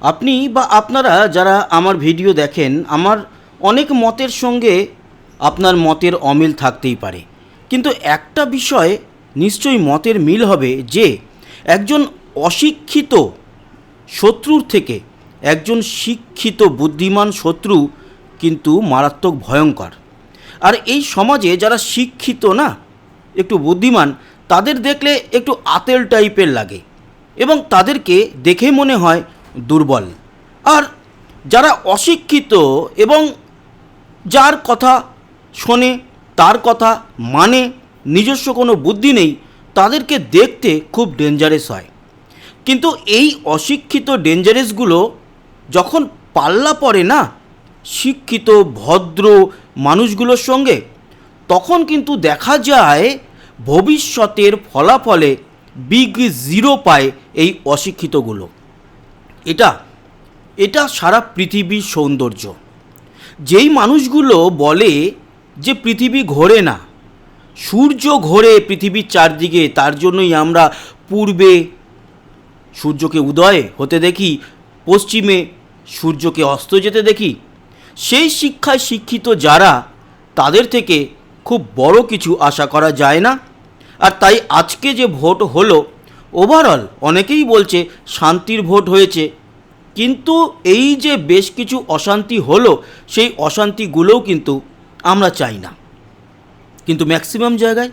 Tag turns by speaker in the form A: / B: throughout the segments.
A: আপনি বা আপনারা যারা আমার ভিডিও দেখেন, আমার অনেক মতের সঙ্গে আপনার মতের অমিল থাকতেই পারে, কিন্তু একটা বিষয় নিশ্চয়ই মতের মিল হবে যে একজন অশিক্ষিত শত্রুর থেকে একজন শিক্ষিত বুদ্ধিমান শত্রু কিন্তু মারাত্মক ভয়ঙ্কর। আর এই সমাজে যারা শিক্ষিত না, একটু বুদ্ধিমান, তাদের দেখলে একটু আতেল টাইপের লাগে এবং তাদেরকে দেখে মনে হয় দুর্বল। আর যারা অশিক্ষিত এবং যার কথা শোনে, তার কথা মানে, নিজস্ব কোনো বুদ্ধি নেই, তাদেরকে দেখতে খুব ডেঞ্জারাস হয়। কিন্তু এই অশিক্ষিত ডেঞ্জারাসগুলো যখন পাল্লা পড়ে না শিক্ষিত ভদ্র মানুষগুলোর সঙ্গে, তখন কিন্তু দেখা যায় ভবিষ্যতের ফলাফলে বিগ জিরো পায় এই অশিক্ষিতগুলো। এটা এটা সারা পৃথিবীর সৌন্দর্য। যেই মানুষগুলো বলে যে পৃথিবী ঘোরে না, সূর্য ঘোরে পৃথিবীর চারদিকে, তার জন্যই আমরা পূর্বে সূর্যকে উদয় হতে দেখি, পশ্চিমে সূর্যকে অস্ত যেতে দেখি, সেই শিক্ষায় শিক্ষিত যারা, তাদের থেকে খুব বড় কিছু আশা করা যায় না। আর তাই আজকে যে ভোট হলো, ওভারঅল অনেকেই বলছে শান্তির ভোট হয়েছে, কিন্তু এই যে বেশ কিছু অশান্তি হলো, সেই অশান্তিগুলোও কিন্তু আমরা চাই না। কিন্তু ম্যাক্সিমাম জায়গায়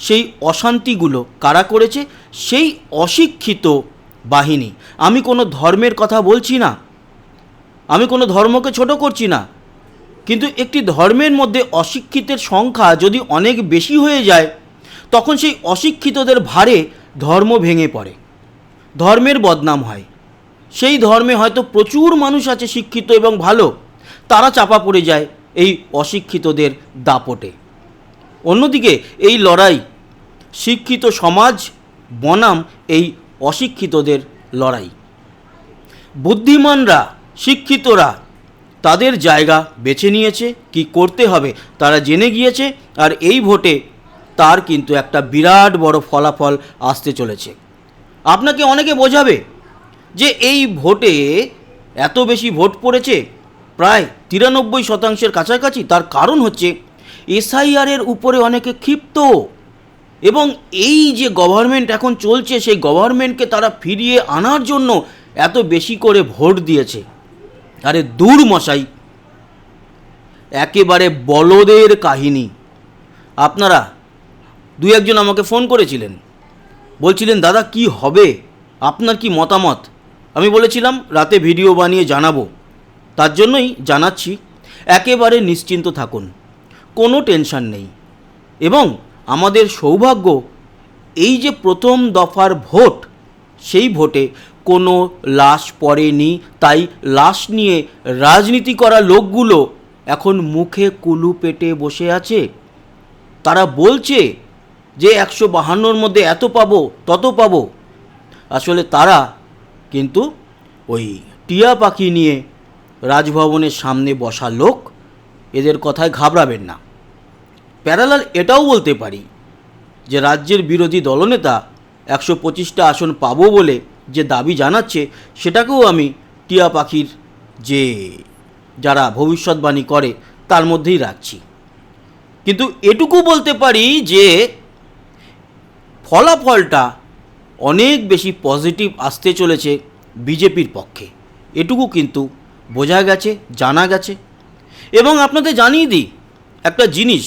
A: সেই অশান্তিগুলো কারা করেছে? সেই অশিক্ষিত বাহিনী। আমি কোনো ধর্মের কথা বলছি না, আমি কোনো ধর্মকে ছোট করছি না, কিন্তু একটি ধর্মের মধ্যে অশিক্ষিতের সংখ্যা যদি অনেক বেশি হয়ে যায়, তখন সেই অশিক্ষিতদের ভারে ধর্ম ভেঙে পড়ে, ধর্মের বদনাম হয়। সেই ধর্মে হয়তো প্রচুর মানুষ আছে শিক্ষিত এবং ভালো, তারা চাপা পড়ে যায় এই অশিক্ষিতদের দাপটে। অন্যদিকে এই লড়াই শিক্ষিত সমাজ বনাম এই অশিক্ষিতদের লড়াই। বুদ্ধিমানরা, শিক্ষিতরা তাদের জায়গা বেছে নিয়েছে, কি করতে হবে তারা জেনে গিয়েছে, আর এই ভোটে তার কিন্তু একটা বিরাট বড় ফলাফল আসতে চলেছে। আপনাকে অনেকে বোঝাবে যে এই ভোটে এত বেশি ভোট পড়েছে, প্রায় 93% কাছাকাছি, তার কারণ হচ্ছে এসআইআরের উপরে অনেকে ক্ষিপ্ত, এবং এই যে গভর্নমেন্ট এখন চলছে, সেই গভর্নমেন্টকে তারা ফিরিয়ে আনার জন্য এত বেশি করে ভোট দিয়েছে। আরে দূর মশাই, একেবারে বলদের কাহিনী। আপনারা দু একজন আমাকে ফোন করেছিলেন, বলছিলেন দাদা কি হবে, আপনার কি মতামত? আমি বলেছিলাম রাতে ভিডিও বানিয়ে জানাবো, তার জন্যই জানাচ্ছি। একেবারে নিশ্চিন্ত থাকুন, কোনো টেনশন নেই। এবং আমাদের সৌভাগ্য, এই যে প্রথম দফার ভোট, সেই ভোটে কোনো লাশ পড়েনি, তাই লাশ নিয়ে রাজনীতি করা লোকগুলো এখন মুখে কুলু পেটে বসে আছে। তারা বলছে যে 152-র মধ্যে এত পাবো, তত পাবো। আসলে তারা কিন্তু ওই টিয়া পাখি নিয়ে রাজভবনের সামনে বসা লোক, এদের কথায় ঘাবড়াবেন না। প্যারালাল এটাও বলতে পারি যে রাজ্যের বিরোধী দলনেতা 125টা আসন পাবো বলে যে দাবি জানাচ্ছে, সেটাকেও আমি টিয়া পাখির যে যারা ভবিষ্যৎবাণী করে তার মধ্যেই রাখছি। কিন্তু এটুকু বলতে পারি যে ফলাফলটা অনেক বেশি পজিটিভ আসতে চলেছে বিজেপির পক্ষে, এটুকু কিন্তু বোঝা গেছে, জানা গেছে। এবং আপনাদের জানিয়ে দিই একটা জিনিস,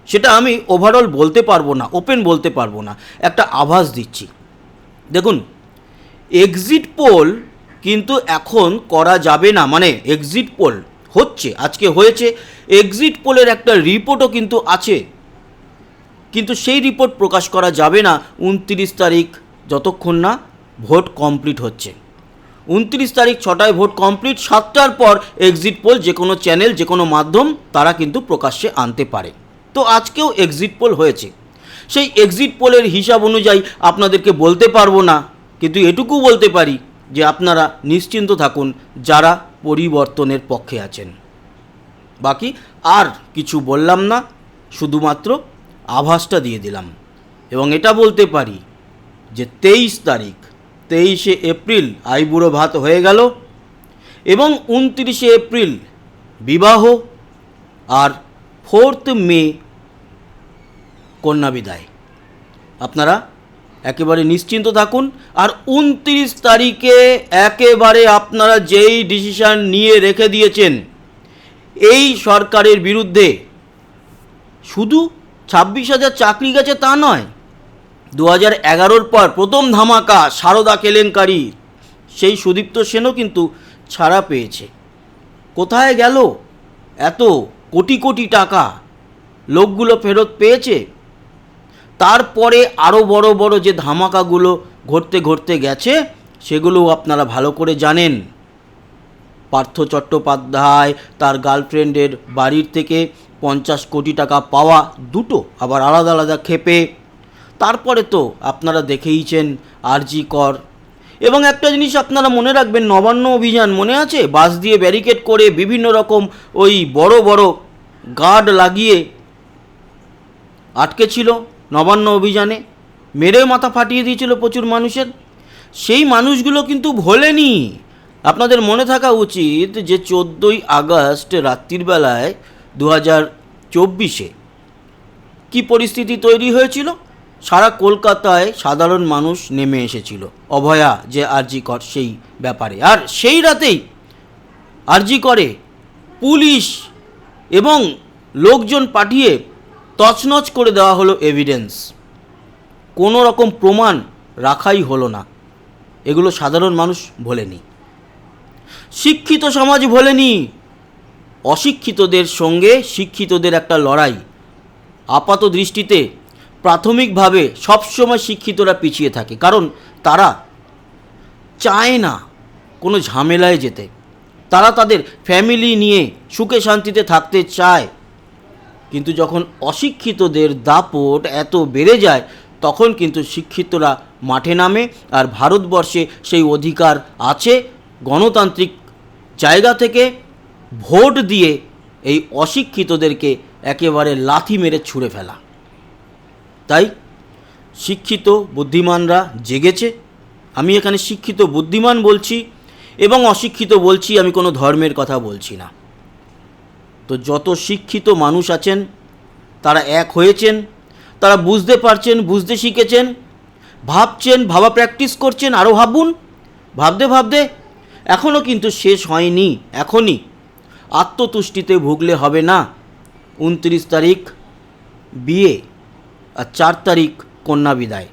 A: সেটা আমি ওভারঅল বলতে পারবো না, ওপেন বলতে পারবো না, একটা আভাস দিচ্ছি। দেখুন, এক্সিট পোল কিন্তু এখন করা যাবে না, মানে এক্সিট পোল হচ্ছে, আজকে হয়েছে, এক্সিট পোলের একটা রিপোর্টও কিন্তু আছে, কিন্তু সেই রিপোর্ট প্রকাশ করা যাবে না 29 তারিখ, যতক্ষণ না ভোট কমপ্লিট হচ্ছে। 29 তারিখ 6টায় ভোট কমপ্লিট, 7টার পর এক্সিট পোল যে কোনো চ্যানেল, যে কোনো মাধ্যম তারা কিন্তু প্রকাশ্যে আনতে পারে। তো আজকেও এক্সিট পোল হয়েছে, সেই এক্সিট পোলের হিসাব অনুযায়ী আপনাদেরকে বলতে পারবো না, কিন্তু এটুকু বলতে পারি যে আপনারা নিশ্চিন্ত থাকুন যারা পরিবর্তনের পক্ষে আছেন। বাকি আর কিছু বললাম না, শুধুমাত্র আভাসটা দিয়ে দিলাম। এবং এটা বলতে পারি যে 23 তারিখ, 23শে এপ্রিল আইবুড়ো ভাত হয়ে গেল, এবং 29শে এপ্রিল বিবাহ, আর 4th মে কন্যা বিদায়। আপনারা একেবারে নিশ্চিন্ত থাকুন। আর 29 তারিখে একেবারে আপনারা যেই ডিসিশান নিয়ে রেখে দিয়েছেন এই সরকারের বিরুদ্ধে, শুধু 26,000 চাকরি গেছে তা নয়, 2011 পর প্রথম ধামাকা সারদা কেলেঙ্কারি, সেই সুদীপ্ত সেনও কিন্তু ছাড়া পেয়েছে। কোথায় গেল এত কোটি কোটি টাকা? লোকগুলো ফেরত পেয়েছে। তারপরে আরও বড় বড় যে ধামাকাগুলো ঘটতে গেছে সেগুলো আপনারা ভালো করে জানেন। পার্থ চট্টোপাধ্যায় তার গার্লফ্রেন্ডের বাড়ির থেকে 50 কোটি টাকা পাওয়া, দুটো আবার আলাদা আলাদা ক্ষেপে। তারপরে তো আপনারা দেখেইছেন আরজি কর। এবং একটা জিনিস আপনারা মনে রাখবেন, নবান্ন অভিযান মনে আছে? বাস দিয়ে ব্যারিকেড করে বিভিন্ন রকম ওই বড় বড় গার্ড লাগিয়ে আটকে ছিল নবান্ন অভিযানে, মেরে মাথা ফাটিয়ে দিয়েছিল প্রচুর মানুষের। সেই মানুষগুলো কিন্তু ভোলেনি। আপনাদের মনে থাকা উচিত যে 14ই আগস্ট রাত্রির বেলায় 2024-এ কী পরিস্থিতি তৈরি হয়েছিল। সারা কলকাতায় সাধারণ মানুষ নেমে এসেছিল অভয়া যে আরজি কর সেই ব্যাপারে। আর সেই রাতেই আরজি করে পুলিশ এবং লোকজন পাঠিয়ে তছনছ করে দেওয়া হলো এভিডেন্স। কোনো রকম প্রমাণ রাখাই হলো না। এগুলো সাধারণ মানুষ ভোলেনি, শিক্ষিত সমাজ ভোলেনি। অশিক্ষিতদের সঙ্গে শিক্ষিতদের একটা লড়াই। আপাত দৃষ্টিতে প্রাথমিকভাবে সবসময় শিক্ষিতরা পিছিয়ে থাকে, কারণ তারা চায় না কোনো ঝামেলায় যেতে। তারা তাদের ফ্যামিলি নিয়ে সুখে শান্তিতে থাকতে চায়। কিন্তু যখন অশিক্ষিতদের দাপট এত বেড়ে যায় তখন কিন্তু শিক্ষিতরা মাঠে নামে। আর ভারতবর্ষে সেই অধিকার আছে গণতান্ত্রিক জায়গা থেকে ভোট দিয়ে এই অশিক্ষিতদেরকে একেবারে লাথি মেরে ছুঁড়ে ফেলা। তাই শিক্ষিত বুদ্ধিমানরা জেগেছে। আমি এখানে শিক্ষিত বুদ্ধিমান বলছি এবং অশিক্ষিত বলছি, আমি কোনো ধর্মের কথা বলছি না। তো যত শিক্ষিত মানুষ আছেন তারা এক হয়েছেন, তারা বুঝতে পারছেন, বুঝতে শিখেছেন, ভাবছেন, ভাবা প্র্যাকটিস করছেন। আরও ভাবুন, ভাবতে ভাবতে এখনও কিন্তু শেষ হয়নি। এখনই আত্মতুষ্টিতে ভুগলে হবে না। 29 তারিখ বিয়ে আর 4 তারিখ কন্যা বিদায়,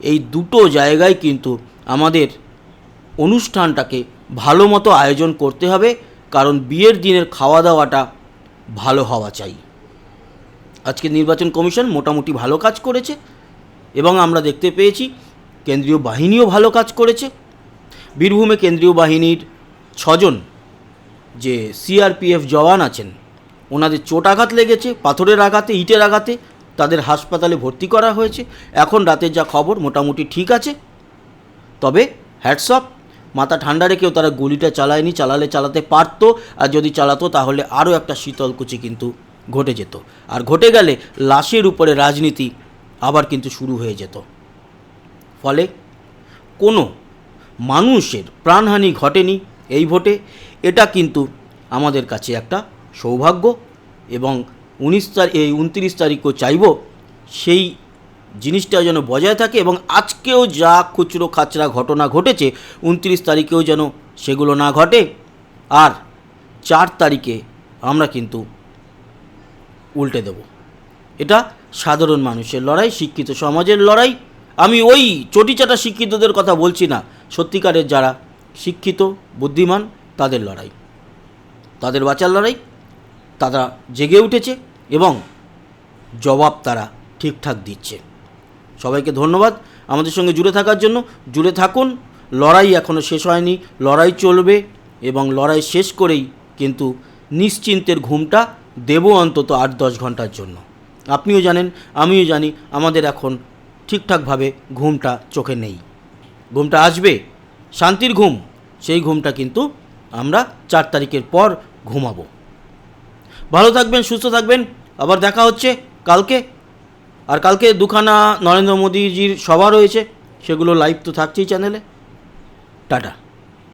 A: এই দুটো জায়গায় কিন্তু আমাদের অনুষ্ঠানটাকে ভালো মতো আয়োজন করতে হবে, কারণ বিয়ের দিনের খাওয়া দাওয়াটা ভালো হওয়া চাই। আজকে নির্বাচন কমিশন মোটামুটি ভালো কাজ করেছে এবং আমরা দেখতে পেয়েছি কেন্দ্রীয় বাহিনীও ভালো কাজ করেছে। বীরভূমে কেন্দ্রীয় বাহিনীর 6 জন যে সিআরপিএফ জওয়ান আছেন ওনাদের চোট আঘাত লেগেছে, পাথরের আঘাতে, ইটের আঘাতে। তাদের হাসপাতালে ভর্তি করা হয়েছে। এখন রাতের যা খবর মোটামুটি ঠিক আছে। তবে হ্যাটস অফ, মাথা ঠান্ডা রেখেও তারা গুলিটা চালায়নি। চালাতে পারতো, আর যদি চালাতো তাহলে আরও একটা শীতলকুচি কিন্তু ঘটে যেত। আর ঘটে গেলে লাশের উপরে রাজনীতি আবার কিন্তু শুরু হয়ে যেত। ফলে কোনো মানুষের প্রাণহানি ঘটেনি এই ভোটে। এটা কিন্তু আমাদের কাছে একটা সৌভাগ্য এবং 29 তারিখও চাইব সেই জিনিসটা যেন বজায় থাকে। এবং আজকেও যা খুচরো খাচরা ঘটনা ঘটেছে 29 তারিখেও যেন সেগুলো না ঘটে। আর 4 তারিখে আমরা কিন্তু উল্টে দেব। এটা সাধারণ মানুষের লড়াই, শিক্ষিত সমাজের লড়াই। আমি ওই চটিচাটা শিক্ষিতদের কথা বলছি না, সত্যিকারের যারা শিক্ষিত বুদ্ধিমান তাদের লড়াই, তাদের বাঁচার লড়াই। তারা জেগে উঠেছে এবং জবাব তারা ঠিকঠাক দিচ্ছে। সবাইকে ধন্যবাদ আমাদের সঙ্গে জুড়ে থাকার জন্য। জুড়ে থাকুন, লড়াই এখনও শেষ হয়নি, লড়াই চলবে এবং লড়াই শেষ করেই কিন্তু নিশ্চিন্তের ঘুমটা দেব অন্তত 8-10 ঘন্টার জন্য। আপনিও জানেন, আমিও জানি, আমাদের এখন ঠিকঠাকভাবে ঘুমটা চোখে নেই। ঘুমটা আসবে, শান্তির ঘুম, সেই ঘুমটা কিন্তু আমরা 4 তারিখের পর ঘুমাবো। ভালো থাকবেন, সুস্থ থাকবেন। আবার দেখা হচ্ছে কালকে। আর কালকে দুখানা নরেন্দ্র মোদীজির সভা রয়েছে, সেগুলো লাইভ তো থাকছেই চ্যানেলে। টাটা।